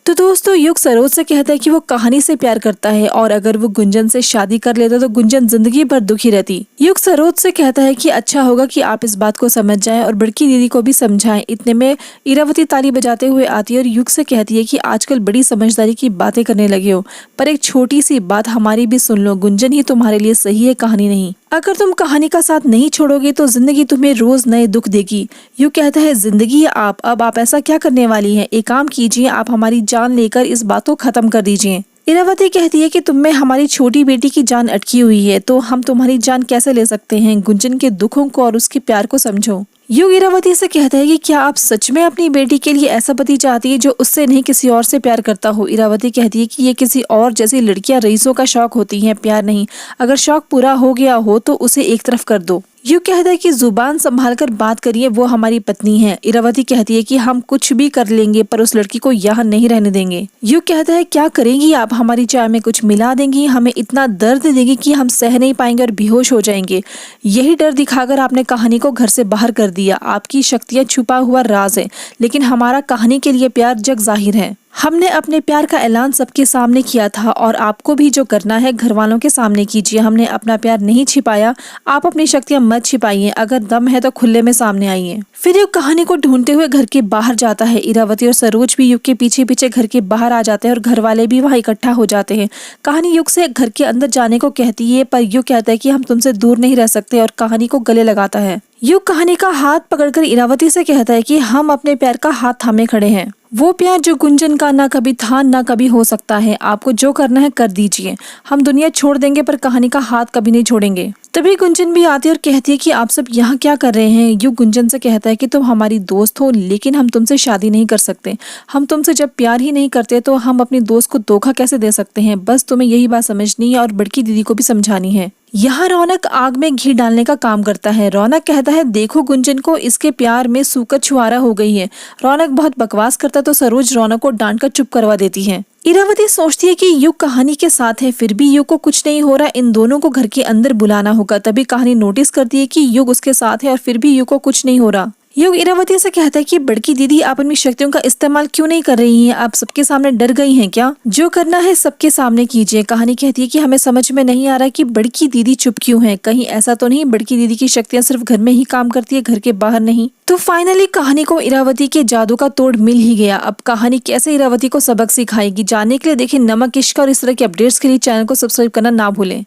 तो दोस्तों युग सरोज से कहता है कि वो कहानी से प्यार करता है और अगर वो गुंजन से शादी कर लेता तो गुंजन जिंदगी भर दुखी रहती। युग सरोज से कहता है कि अच्छा होगा कि आप इस बात को समझ जाएं और बड़की दीदी को भी समझाएं। इतने में इरावती ताली बजाते हुए आती है और युग से कहती है कि आजकल बड़ी समझदारी की बातें करने लगे हो, पर एक छोटी सी बात हमारी भी सुन लो, गुंजन ही तुम्हारे लिए सही है, कहानी नहीं। अगर तुम कहानी का साथ नहीं छोड़ोगे तो जिंदगी तुम्हें रोज नए दुख देगी। यूँ कहता है जिंदगी है आप, अब आप ऐसा क्या करने वाली हैं? एक काम कीजिए, आप हमारी जान लेकर इस बात को खत्म कर दीजिए। इरावती कहती है कि तुम में हमारी छोटी बेटी की जान अटकी हुई है, तो हम तुम्हारी जान कैसे ले सकते हैं? गुंजन के दुखों को और उसके प्यार को समझो। युग इरावती से कहता है कि क्या आप सच में अपनी बेटी के लिए ऐसा पति चाहती है जो उससे नहीं किसी और से प्यार करता हो? इरावती कहती है कि ये किसी और जैसी लड़कियां रईसों का शौक होती हैं, प्यार नहीं। अगर शौक पूरा हो गया हो तो उसे एक तरफ कर दो। युग कहता है कि जुबान संभाल कर बात करिए, वो हमारी पत्नी है। इरावती कहती है कि हम कुछ भी कर लेंगे पर उस लड़की को यहाँ नहीं रहने देंगे। युग कहता है क्या करेंगी आप? हमारी चाय में कुछ मिला देंगी, हमें इतना दर्द देंगी कि हम सह नहीं पाएंगे और बेहोश हो जाएंगे। यही डर दिखाकर आपने कहानी को घर से बाहर कर दिया। आपकी शक्तियाँ छुपा हुआ राज है, लेकिन हमारा कहानी के लिए प्यार जग जाहिर है। हमने अपने प्यार का ऐलान सबके सामने किया था और आपको भी जो करना है घर वालों के सामने कीजिए। हमने अपना प्यार नहीं छिपाया, आप अपनी शक्तियां मत छिपाइए। अगर दम है तो खुले में सामने आइए। फिर युग कहानी को ढूंढते हुए घर के बाहर जाता है। इरावती और सरोज भी युग के पीछे पीछे घर के बाहर आ जाते हैं और घर वाले भी वहाँ इकट्ठा हो जाते हैं। कहानी युग से घर के अंदर जाने को कहती है, पर युग कहता है कि हम तुमसे दूर नहीं रह सकते और कहानी को गले लगाता है। युग कहानी का हाथ पकड़कर इरावती से कहता है कि हम अपने प्यार का हाथ थामे खड़े हैं, वो प्यार जो गुंजन का ना कभी था ना कभी हो सकता है। आपको जो करना है कर दीजिए, हम दुनिया छोड़ देंगे पर कहानी का हाथ कभी नहीं छोड़ेंगे। तभी गुंजन भी आती है और कहती है कि आप सब यहाँ क्या कर रहे हैं? युग गुंजन से कहता है कि तुम हमारी दोस्त हो, लेकिन हम तुमसे शादी नहीं कर सकते। हम तुमसे जब प्यार ही नहीं करते तो हम अपनी दोस्त को धोखा कैसे दे सकते हैं? बस तुम्हें यही बात समझनी है और बड़की दीदी को भी समझानी है। यहाँ रौनक आग में घी डालने का काम करता है। रौनक कहता है देखो गुंजन को, इसके प्यार में सूकर छुआरा हो गई है। रौनक बहुत बकवास करता तो सरोज रौनक को डांट कर चुप करवा देती है। इरावती सोचती है कि युग कहानी के साथ है, फिर भी युग को कुछ नहीं हो रहा, इन दोनों को घर के अंदर बुलाना होगा। तभी कहानी नोटिस करती है कि युग उसके साथ है और फिर भी युग को कुछ नहीं हो रहा। युग इरावती से कहता है कि बड़की दीदी आप अपनी शक्तियों का इस्तेमाल क्यों नहीं कर रही हैं? आप सबके सामने डर गई हैं क्या? जो करना है सबके सामने कीजिए। कहानी कहती है कि हमें समझ में नहीं आ रहा कि बड़की दीदी चुप क्यों है। कहीं ऐसा तो नहीं बड़की दीदी की शक्तियां सिर्फ घर में ही काम करती है, घर के बाहर नहीं? तो फाइनली कहानी को इरावती के जादू का तोड़ मिल ही गया। अब कहानी कैसे इरावती को सबक सिखाएगी, जानने के लिए देखें नमक इश्क और इस तरह के अपडेट्स के लिए चैनल को सब्सक्राइब करना ना भूलें।